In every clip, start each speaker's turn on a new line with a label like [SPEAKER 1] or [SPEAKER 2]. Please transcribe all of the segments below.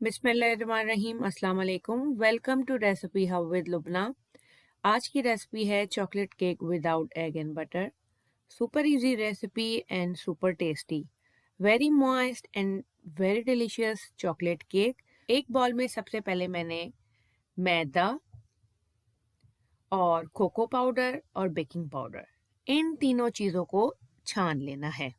[SPEAKER 1] बिस्मिल्लाहिर्रहमानिर्रहीम अस्सलाम वालेकुम। Welcome to recipe hub with Lubna. आज की रेसिपी है chocolate cake without egg and butter. Super easy recipe and super tasty, very moist and very delicious chocolate cake. एक bowl में सबसे पहले मैंने मैदा और कोको पाउडर और बेकिंग पाउडर, इन तीनों चीज़ों को छान लेना है।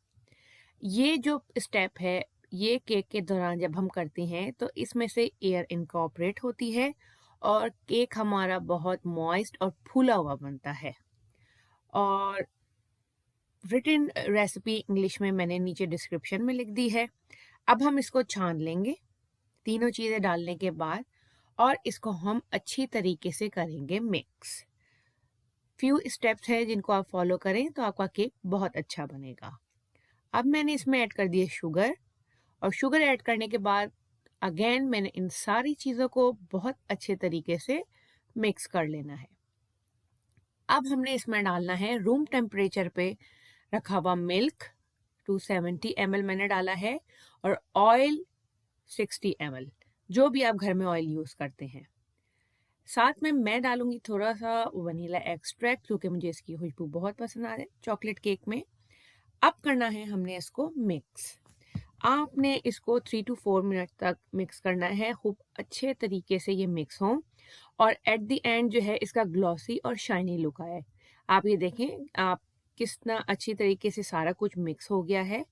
[SPEAKER 1] ये जो स्टेप है, ये केक के दौरान जब हम करते हैं तो इसमें से एयर इनकॉर्पोरेट होती है और केक हमारा बहुत मॉइस्ट और फूला हुआ बनता है। और रिटन रेसिपी इंग्लिश में मैंने नीचे डिस्क्रिप्शन में लिख दी है। अब हम इसको छान लेंगे तीनों चीज़ें डालने के बाद, और इसको हम अच्छी तरीके से करेंगे मिक्स। फ्यू स्टेप्स हैं जिनको आप फॉलो करें तो आपका केक बहुत अच्छा बनेगा। अब मैंने इसमें ऐड कर दिए शुगर, और शुगर ऐड करने के बाद अगेन मैंने इन सारी चीज़ों को बहुत अच्छे तरीके से मिक्स कर लेना है। अब हमने इसमें डालना है रूम टेम्परेचर पे रखा हुआ मिल्क 270 ml मैंने डाला है, और ऑयल 60 ml, जो भी आप घर में ऑयल यूज़ करते हैं। साथ में मैं डालूंगी थोड़ा सा वनीला एक्सट्रैक्ट, क्योंकि मुझे इसकी खुशबू बहुत पसंद आ रही है चॉकलेट केक में। अब करना है हमने इसको मिक्स। आपने इसको 3 to 4 मिनट तक मिक्स करना है, खूब अच्छे तरीके से ये मिक्स हो, और एट द एंड जो है इसका ग्लॉसी और शाइनी लुक आए। आप ये देखें आप कितना अच्छी तरीके से सारा कुछ मिक्स हो गया है,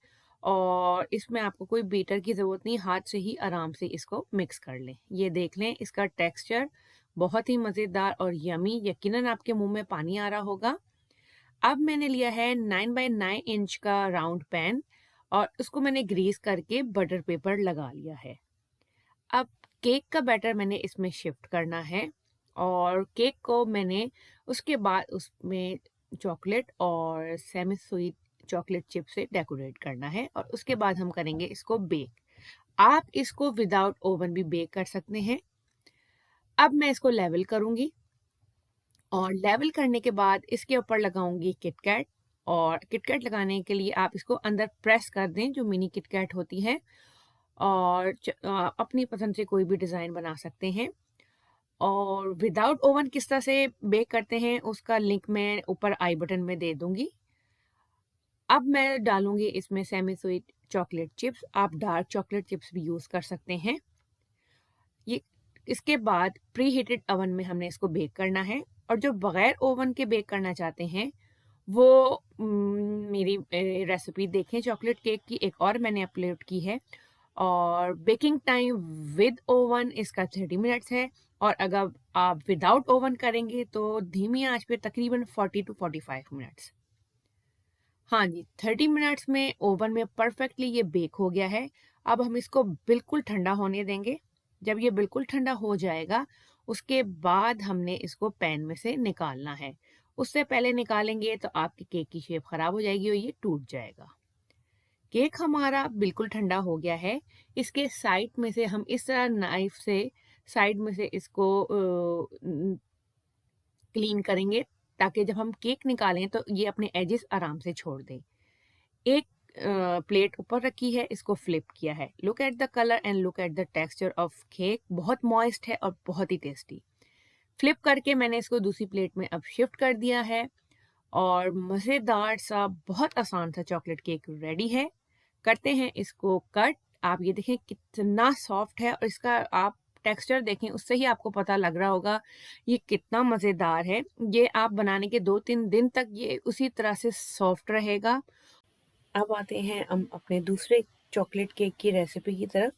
[SPEAKER 1] और इसमें आपको कोई बीटर की ज़रूरत नहीं, हाथ से ही आराम से इसको मिक्स कर लें। ये देख लें इसका टेक्सचर बहुत ही मज़ेदार और यमी, यकीनन आपके मुंह में पानी आ रहा होगा। अब मैंने लिया है 9 बाय 9 इंच का राउंड पैन, और उसको मैंने ग्रीस करके बटर पेपर लगा लिया है। अब केक का बैटर मैंने इसमें शिफ्ट करना है, और केक को मैंने उसके बाद उसमें चॉकलेट और सेमी स्वीट चॉकलेट चिप से डेकोरेट करना है, और उसके बाद हम करेंगे इसको बेक। आप इसको विदाउट ओवन भी बेक कर सकते हैं। अब मैं इसको लेवल करूंगी, और लेवल करने के बाद इसके ऊपर लगाऊंगी किटकैट, और किटकैट लगाने के लिए आप इसको अंदर प्रेस कर दें, जो मिनी किटकैट होती है, और अपनी पसंद से कोई भी डिज़ाइन बना सकते हैं। और विदाउट ओवन किस तरह से बेक करते हैं उसका लिंक मैं ऊपर आई बटन में दे दूंगी। अब मैं डालूंगी इसमें सेमी स्वीट चॉकलेट चिप्स, आप डार्क चॉकलेट चिप्स भी यूज़ कर सकते हैं। ये इसके बाद प्री हीटेड ओवन में हमने इसको बेक करना है, और जो बगैर ओवन के बेक करना चाहते हैं वो मेरी रेसिपी देखें चॉकलेट केक की, एक और मैंने अपलोड की है, और बेकिंग टाइम विद ओवन इसका 30 मिनट्स है, और अगर आप विदाउट ओवन करेंगे तो धीमी आंच पे तकरीबन 40 to 45 मिनट्स। हाँ जी, 30 मिनट्स में ओवन में परफेक्टली ये बेक हो गया है। अब हम इसको बिल्कुल ठंडा होने देंगे। जब ये बिल्कुल ठंडा हो जाएगा उसके बाद हमने इसको पैन में से निकालना है। उससे पहले निकालेंगे तो आपके केक की शेप खराब हो जाएगी और ये टूट जाएगा। केक हमारा बिल्कुल ठंडा हो गया है। इसके साइड में से हम इस तरह नाइफ से साइड में से इसको क्लीन करेंगे, ताकि जब हम केक निकालें तो ये अपने एजेस आराम से छोड़ दें। एक प्लेट ऊपर रखी है, इसको फ्लिप किया है। Look at the colour and look at the texture of cake, बहुत मॉइस्ट है और बहुत ही टेस्टी। फ्लिप करके मैंने इसको दूसरी प्लेट में अब शिफ्ट कर दिया है, और मज़ेदार सा बहुत आसान सा चॉकलेट केक रेडी है। करते हैं इसको कट। आप ये देखें कितना सॉफ्ट है, और इसका आप टेक्सचर देखें, उससे ही आपको पता लग रहा होगा ये कितना मज़ेदार है। ये आप बनाने के 2-3 दिन तक ये उसी तरह से सॉफ्ट रहेगा। अब आते हैं हम अपने दूसरे चॉकलेट केक की रेसिपी की तरफ,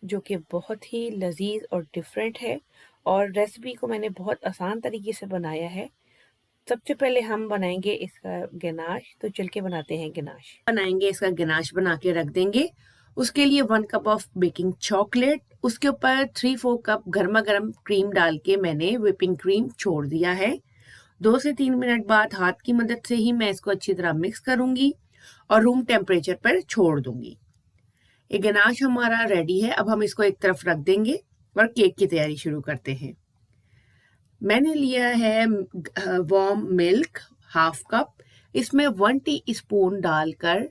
[SPEAKER 1] जो कि बहुत ही लजीज और डिफरेंट है, और रेसिपी को मैंने बहुत आसान तरीके से बनाया है। सबसे पहले हम बनाएंगे इसका गनाश, तो चल के बनाते हैं गनाश। बनाएंगे इसका गनाश बना के रख देंगे। उसके लिए 1 कप ऑफ बेकिंग चॉकलेट, उसके ऊपर 3-4 कप गर्मा गर्म क्रीम डाल के मैंने व्हिपिंग क्रीम छोड़ दिया है। 2 से 3 मिनट बाद हाथ की मदद से ही मैं इसको अच्छी तरह मिक्स करूंगी और रूम टेम्परेचर पर छोड़ दूंगी। ये गनाश हमारा रेडी है। अब हम इसको एक तरफ रख देंगे और केक की तैयारी शुरू करते हैं। मैंने लिया है वार्म मिल्क 1/2 कप, इसमें 1 टीस्पून डालकर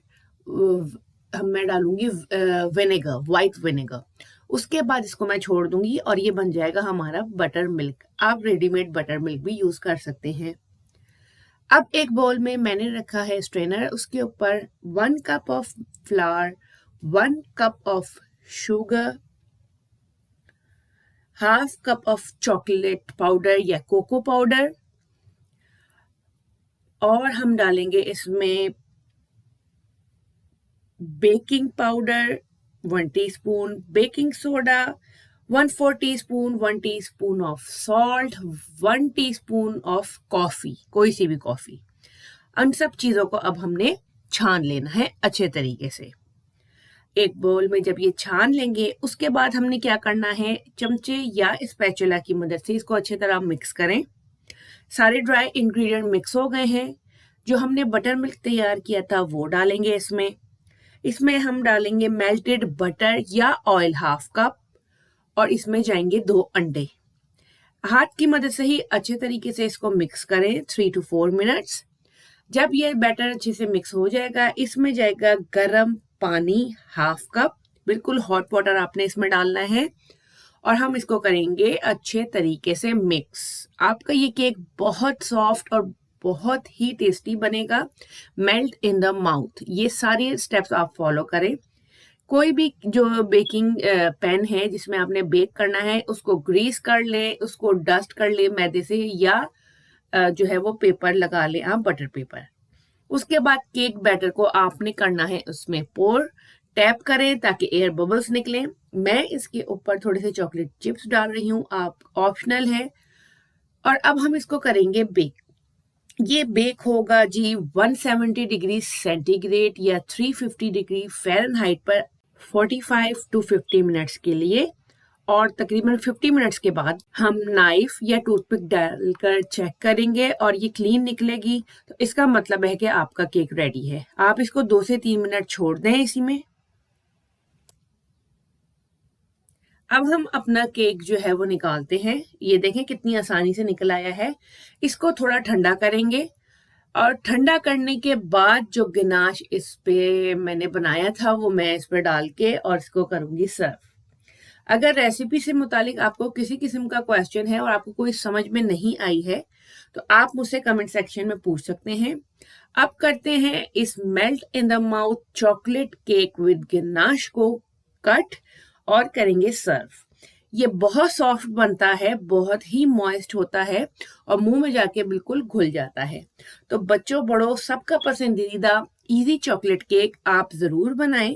[SPEAKER 1] मैं डालूंगी विनेगर, वाइट विनेगर। उसके बाद इसको मैं छोड़ दूंगी और ये बन जाएगा हमारा बटर मिल्क। आप रेडीमेड बटर मिल्क भी यूज कर सकते हैं। अब एक बोल में मैंने रखा है स्ट्रेनर, उसके ऊपर 1 cup of flower, 1 cup of sugar, half cup of chocolate powder या कोको पाउडर, और हम डालेंगे इसमें baking powder 1 teaspoon, baking soda 1/4 teaspoon, 1 teaspoon of salt, 1 teaspoon of coffee, कोई सी भी कॉफी। उन सब चीजों को अब हमने छान लेना है अच्छे तरीके से। एक बोल में जब ये छान लेंगे उसके बाद हमने क्या करना है, चमचे या स्पैचुला की मदद से इसको अच्छी तरह मिक्स करें। सारे ड्राई इंग्रेडिएंट मिक्स हो गए हैं। जो हमने बटर मिल्क तैयार किया था वो डालेंगे इसमें हम डालेंगे मेल्टेड बटर या ऑयल हाफ कप, और इसमें जाएंगे 2 अंडे। हाथ की मदद से ही अच्छे तरीके से इसको मिक्स करें 3 to 4 मिनट्स। जब ये बैटर अच्छे से मिक्स हो जाएगा, इसमें जाएगा गरम पानी हाफ कप, बिल्कुल हॉट वाटर आपने इसमें डालना है, और हम इसको करेंगे अच्छे तरीके से मिक्स। आपका ये केक बहुत सॉफ्ट और बहुत ही टेस्टी बनेगा, मेल्ट इन द माउथ। ये सारे स्टेप्स आप फॉलो करें। कोई भी जो बेकिंग पैन है जिसमें आपने बेक करना है उसको ग्रीस कर लें, उसको डस्ट कर लें मैदे से, या जो है वो पेपर लगा लें आप, बटर पेपर। उसके बाद केक बैटर को आपने करना है उसमें पोर, टैप करें ताकि एयर बबल्स निकलें। मैं इसके ऊपर थोड़े से चॉकलेट चिप्स डाल रही हूँ, आप ऑप्शनल है। और अब हम इसको करेंगे बेक। ये बेक होगा जी 170 डिग्री सेंटीग्रेड या 350 डिग्री फ़ारेनहाइट पर 45 to 50 मिनट्स के लिए, और तकरीबन 50 मिनट्स के बाद हम नाइफ या टूथपिक डालकर चेक करेंगे और ये क्लीन निकलेगी तो इसका मतलब है कि आपका केक रेडी है। आप इसको 2 से 3 मिनट छोड़ दें इसी में। अब हम अपना केक जो है वो निकालते हैं। ये देखें कितनी आसानी से निकल आया है। इसको थोड़ा ठंडा करेंगे, और ठंडा करने के बाद जो गनाश इस पे मैंने बनाया था वो मैं इस पर डाल के और इसको करूंगी सर्व। अगर रेसिपी से मुतालिक आपको किसी किस्म का क्वेश्चन है और आपको कोई समझ में नहीं आई है तो आप मुझसे कमेंट सेक्शन में पूछ सकते हैं। अब करते हैं इस melt in the mouth chocolate cake with ganache को कट और करेंगे सर्व। ये बहुत सॉफ्ट बनता है, बहुत ही मॉइस्ट होता है और मुंह में जाके बिल्कुल घुल जाता है। तो बच्चों बड़ों सबका पसंदीदा इजी चॉकलेट केक आप जरूर बनाएं।